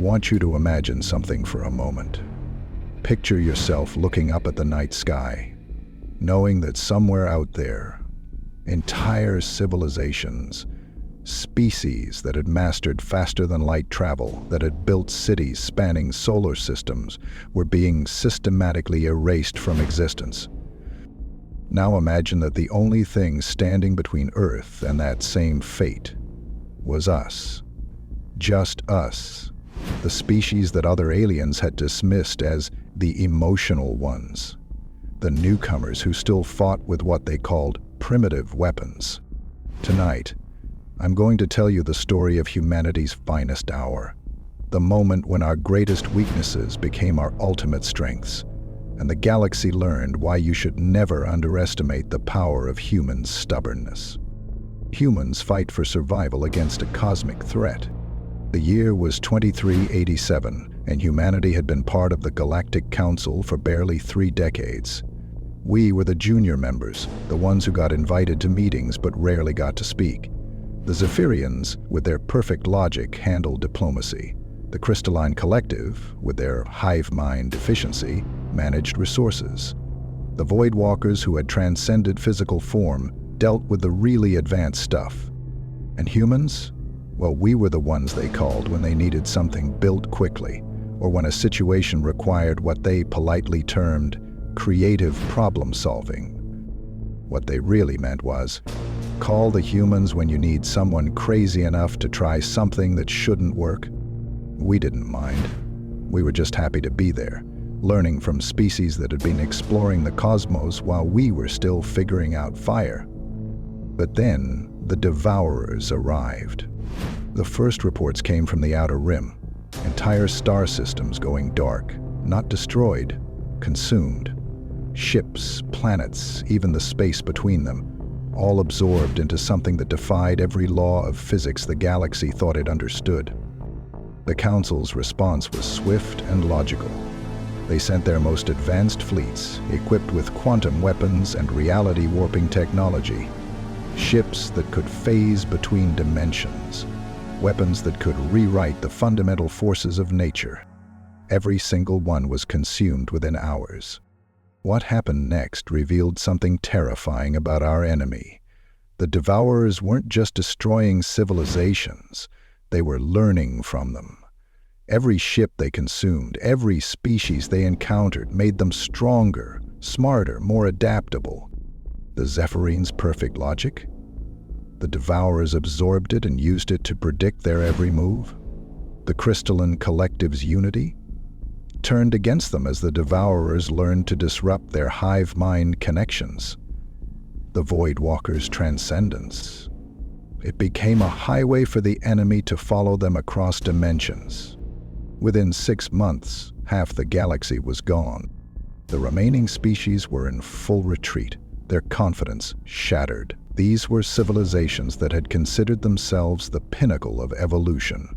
want you to imagine something for a moment. Picture yourself looking up at the night sky, knowing that somewhere out there, entire civilizations, species that had mastered faster-than-light travel, that had built cities spanning solar systems, were being systematically erased from existence. Now imagine that the only thing standing between Earth and that same fate was us. Just us, the species that other aliens had dismissed as the emotional ones, the newcomers who still fought with what they called primitive weapons. Tonight, I'm going to tell you the story of humanity's finest hour, the moment when our greatest weaknesses became our ultimate strengths, and the galaxy learned why you should never underestimate the power of human stubbornness. Humans fight for survival against a cosmic threat. The year was 2387, and humanity had been part of the Galactic Council for barely 3 decades. We were the junior members, the ones who got invited to meetings but rarely got to speak. The Zephyrians, with their perfect logic, handled diplomacy. The Crystalline Collective, with their hive mind efficiency, managed resources. The Void Walkers, who had transcended physical form, dealt with the really advanced stuff. And humans? Well, we were the ones they called when they needed something built quickly, or when a situation required what they politely termed creative problem-solving. What they really meant was, call the humans when you need someone crazy enough to try something that shouldn't work. We didn't mind. We were just happy to be there, learning from species that had been exploring the cosmos while we were still figuring out fire. But then, the Devourers arrived. The first reports came from the Outer Rim, entire star systems going dark, not destroyed, consumed. Ships, planets, even the space between them, all absorbed into something that defied every law of physics the galaxy thought it understood. The Council's response was swift and logical. They sent their most advanced fleets, equipped with quantum weapons and reality-warping technology. Ships that could phase between dimensions. Weapons that could rewrite the fundamental forces of nature. Every single one was consumed within hours. What happened next revealed something terrifying about our enemy. The Devourers weren't just destroying civilizations, they were learning from them. Every ship they consumed, every species they encountered made them stronger, smarter, more adaptable. The Zephyrines' perfect logic? The Devourers absorbed it and used it to predict their every move? The Crystalline Collective's unity? Turned against them as the Devourers learned to disrupt their hive mind connections. The Void Walkers' transcendence. It became a highway for the enemy to follow them across dimensions. Within 6 months, half the galaxy was gone. The remaining species were in full retreat, their confidence shattered. These were civilizations that had considered themselves the pinnacle of evolution,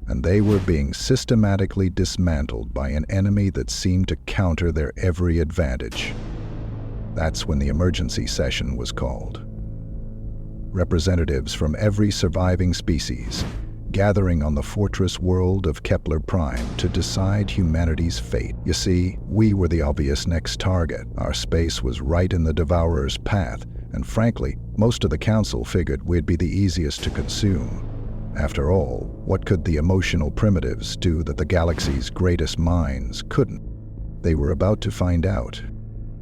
and they were being systematically dismantled by an enemy that seemed to counter their every advantage. That's when the emergency session was called. Representatives from every surviving species gathering on the fortress world of Kepler Prime to decide humanity's fate. You see, we were the obvious next target. Our space was right in the Devourers' path, and frankly, most of the Council figured we'd be the easiest to consume. After all, what could the emotional primitives do that the galaxy's greatest minds couldn't? They were about to find out.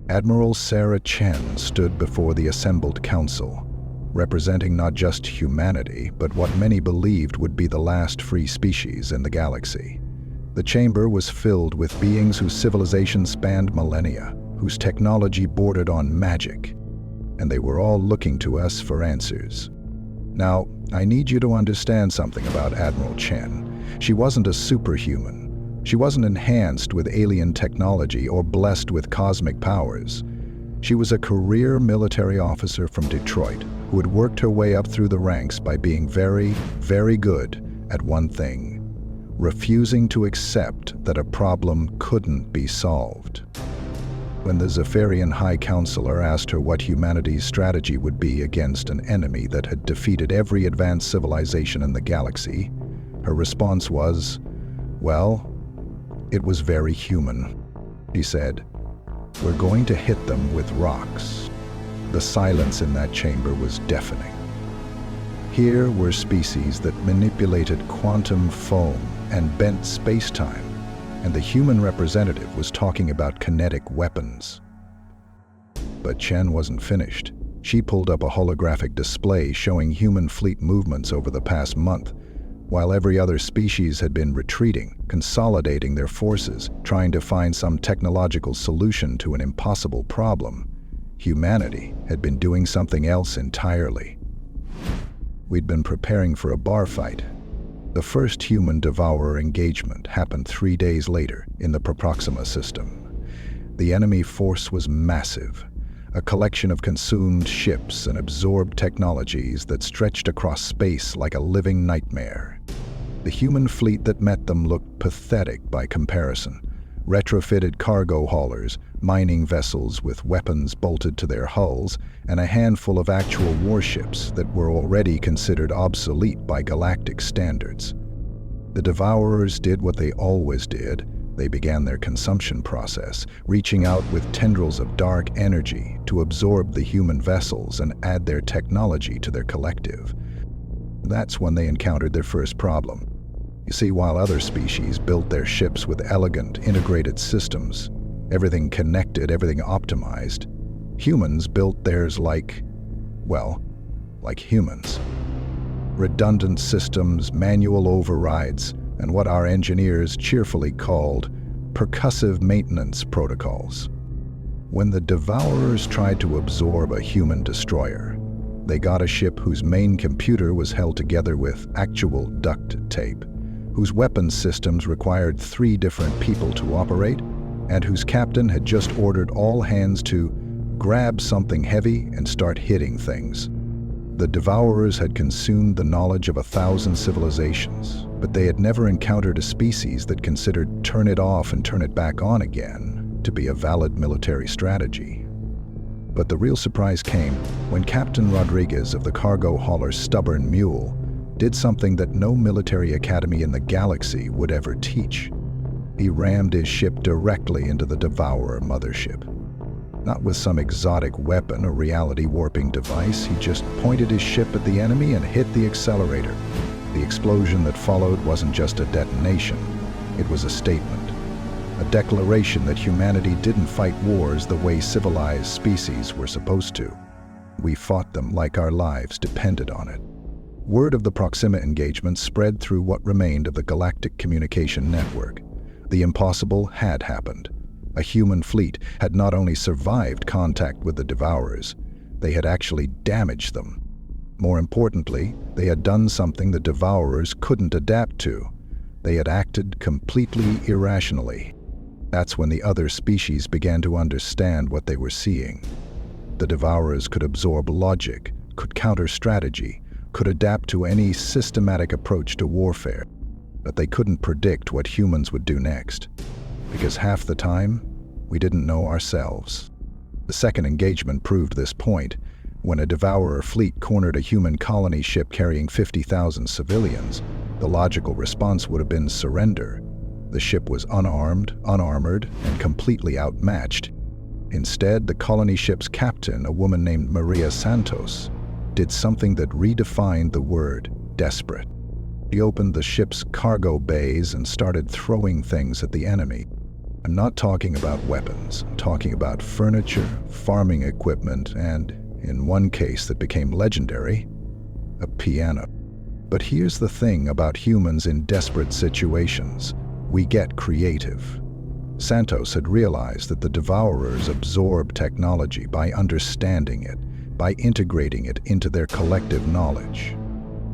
Admiral Sarah Chen stood before the assembled Council, representing not just humanity, but what many believed would be the last free species in the galaxy. The chamber was filled with beings whose civilization spanned millennia, whose technology bordered on magic, and they were all looking to us for answers. Now, I need you to understand something about Admiral Chen. She wasn't a superhuman. She wasn't enhanced with alien technology or blessed with cosmic powers. She was a career military officer from Detroit who had worked her way up through the ranks by being very, very good at one thing: refusing to accept that a problem couldn't be solved. When the Zephyrian High Counselor asked her what humanity's strategy would be against an enemy that had defeated every advanced civilization in the galaxy, her response was, Well, it was very human. She said, "We're going to hit them with rocks." The silence in that chamber was deafening. Here were species that manipulated quantum foam and bent space-time, and the human representative was talking about kinetic weapons. But Chen wasn't finished. She pulled up a holographic display showing human fleet movements over the past month, while every other species had been retreating, consolidating their forces, trying to find some technological solution to an impossible problem. Humanity had been doing something else entirely. We'd been preparing for a bar fight. The first human devourer engagement happened 3 days later in the Proxima system. The enemy force was massive, a collection of consumed ships and absorbed technologies that stretched across space like a living nightmare. The human fleet that met them looked pathetic by comparison. Retrofitted cargo haulers, mining vessels with weapons bolted to their hulls, and a handful of actual warships that were already considered obsolete by galactic standards. The Devourers did what they always did. They began their consumption process, reaching out with tendrils of dark energy to absorb the human vessels and add their technology to their collective. That's when they encountered their first problem. You see, while other species built their ships with elegant, integrated systems, everything connected, everything optimized, humans built theirs like humans. Redundant systems, manual overrides, and what our engineers cheerfully called percussive maintenance protocols. When the Devourers tried to absorb a human destroyer, they got a ship whose main computer was held together with actual duct tape, whose weapons systems required 3 different people to operate, and whose captain had just ordered all hands to grab something heavy and start hitting things. The Devourers had consumed the knowledge of 1,000 civilizations, but they had never encountered a species that considered turn it off and turn it back on again to be a valid military strategy. But the real surprise came when Captain Rodriguez of the cargo hauler Stubborn Mule did something that no military academy in the galaxy would ever teach. He rammed his ship directly into the Devourer mothership. Not with some exotic weapon or reality-warping device, he just pointed his ship at the enemy and hit the accelerator. The explosion that followed wasn't just a detonation, it was a statement. A declaration that humanity didn't fight wars the way civilized species were supposed to. We fought them like our lives depended on it. Word of the Proxima engagement spread through what remained of the galactic communication network. The impossible had happened. A human fleet had not only survived contact with the Devourers, they had actually damaged them. More importantly, they had done something the Devourers couldn't adapt to. They had acted completely irrationally. That's when the other species began to understand what they were seeing. The Devourers could absorb logic, could counter strategy, could adapt to any systematic approach to warfare, but they couldn't predict what humans would do next. Because half the time, we didn't know ourselves. The second engagement proved this point. When a Devourer fleet cornered a human colony ship carrying 50,000 civilians, the logical response would have been surrender. The ship was unarmed, unarmored, and completely outmatched. Instead, the colony ship's captain, a woman named Maria Santos, did something that redefined the word desperate. He opened the ship's cargo bays and started throwing things at the enemy. I'm not talking about weapons. I'm talking about furniture, farming equipment, and, in one case that became legendary, a piano. But here's the thing about humans in desperate situations. We get creative. Santos had realized that the Devourers absorb technology by understanding it, by integrating it into their collective knowledge.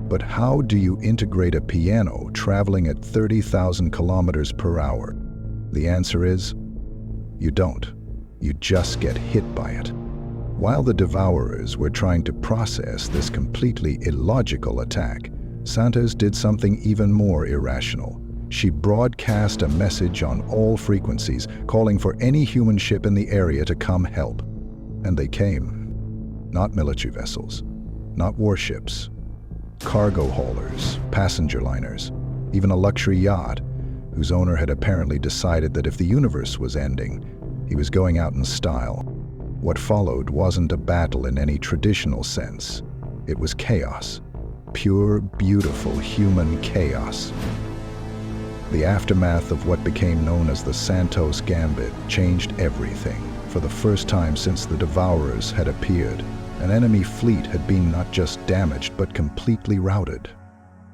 But how do you integrate a piano traveling at 30,000 kilometers per hour? The answer is, you don't. You just get hit by it. While the Devourers were trying to process this completely illogical attack, Santos did something even more irrational. She broadcast a message on all frequencies, calling for any human ship in the area to come help. And they came. Not military vessels, not warships, cargo haulers, passenger liners, even a luxury yacht. whose owner had apparently decided that if the universe was ending, he was going out in style. What followed wasn't a battle in any traditional sense. It was chaos. Pure, beautiful human chaos. The aftermath of what became known as the Santos Gambit changed everything. For the first time since the Devourers had appeared, an enemy fleet had been not just damaged but completely routed.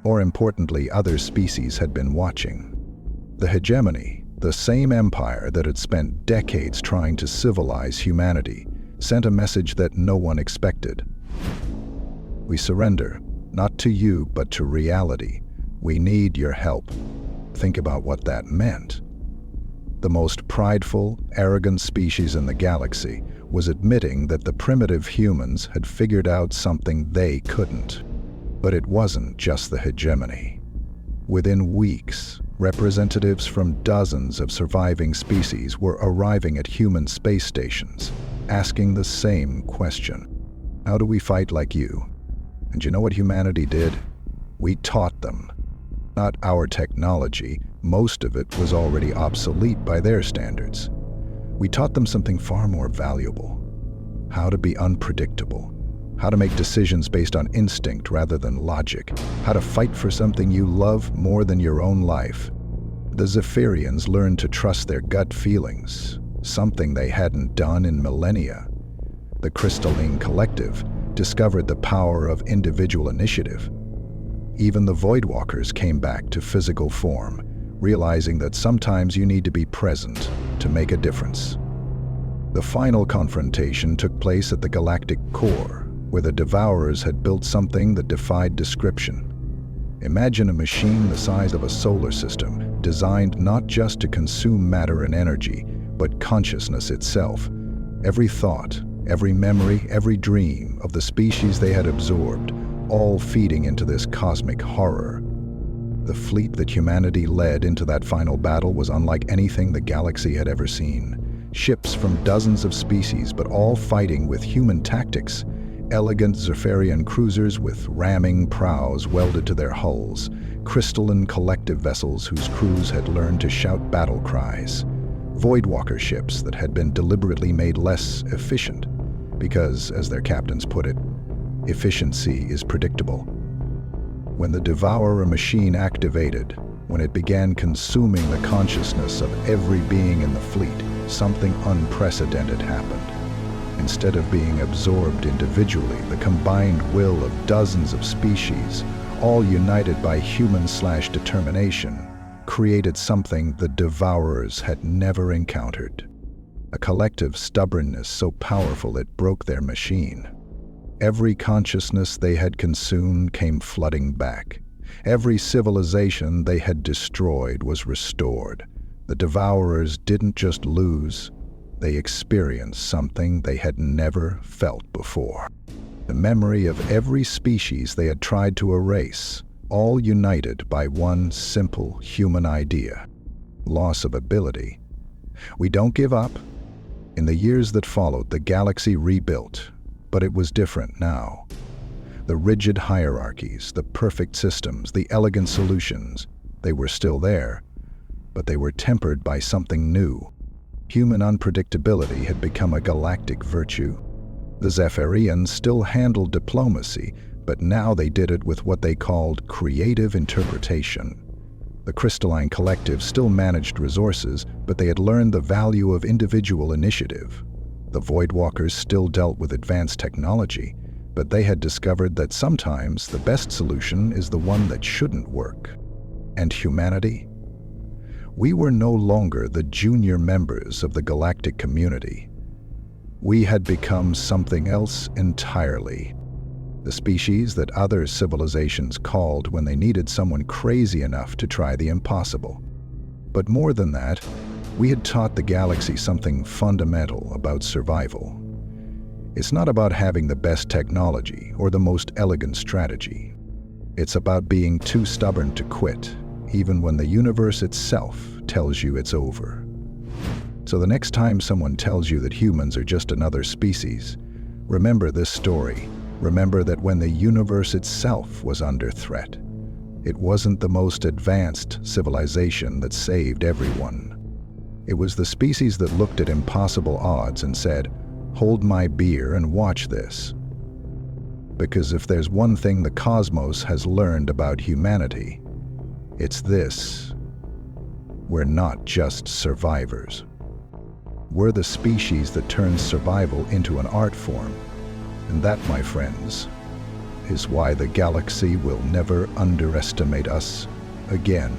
More importantly, other species had been watching. The hegemony, the same empire that had spent decades trying to civilize humanity, sent a message that no one expected. We surrender, not to you, but to reality. We need your help. Think about what that meant. The most prideful, arrogant species in the galaxy was admitting that the primitive humans had figured out something they couldn't. But it wasn't just the hegemony. Within weeks, representatives from dozens of surviving species were arriving at human space stations, asking the same question. How do we fight like you? And you know what humanity did? We taught them. Not our technology, most of it was already obsolete by their standards. We taught them something far more valuable. How to be unpredictable. How to make decisions based on instinct rather than logic. How to fight for something you love more than your own life. The Zephyrians learned to trust their gut feelings, something they hadn't done in millennia. The Crystalline Collective discovered the power of individual initiative. Even the Voidwalkers came back to physical form, realizing that sometimes you need to be present to make a difference. The final confrontation took place at the galactic core, where the Devourers had built something that defied description. Imagine a machine the size of a solar system, designed not just to consume matter and energy, but consciousness itself. Every thought, every memory, every dream of the species they had absorbed, all feeding into this cosmic horror. The fleet that humanity led into that final battle was unlike anything the galaxy had ever seen. Ships from dozens of species, but all fighting with human tactics. Elegant Zephyrian cruisers with ramming prows welded to their hulls. Crystalline collective vessels whose crews had learned to shout battle cries. Voidwalker ships that had been deliberately made less efficient. Because, as their captains put it, efficiency is predictable. When the Devourer machine activated, when it began consuming the consciousness of every being in the fleet, something unprecedented happened. Instead of being absorbed individually, the combined will of dozens of species, all united by human/determination, created something the Devourers had never encountered. A collective stubbornness so powerful it broke their machine. Every consciousness they had consumed came flooding back. Every civilization they had destroyed was restored. The Devourers didn't just lose, they experienced something they had never felt before. The memory of every species they had tried to erase, all united by one simple human idea: loss of ability. We don't give up. In the years that followed, the galaxy rebuilt. But it was different now. The rigid hierarchies, the perfect systems, the elegant solutions, they were still there, but they were tempered by something new. Human unpredictability had become a galactic virtue. The Zephyrians still handled diplomacy, but now they did it with what they called creative interpretation. The Crystalline Collective still managed resources, but they had learned the value of individual initiative. The Voidwalkers still dealt with advanced technology, but they had discovered that sometimes the best solution is the one that shouldn't work. And humanity? We were no longer the junior members of the galactic community. We had become something else entirely. The species that other civilizations called when they needed someone crazy enough to try the impossible. But more than that, we had taught the galaxy something fundamental about survival. It's not about having the best technology or the most elegant strategy. It's about being too stubborn to quit, even when the universe itself tells you it's over. So the next time someone tells you that humans are just another species, remember this story. Remember that when the universe itself was under threat, It wasn't the most advanced civilization that saved everyone. It was the species that looked at impossible odds and said, "Hold my beer and watch this." Because if there's one thing the cosmos has learned about humanity, it's this: we're not just survivors. We're the species that turns survival into an art form. And that, my friends, is why the galaxy will never underestimate us again.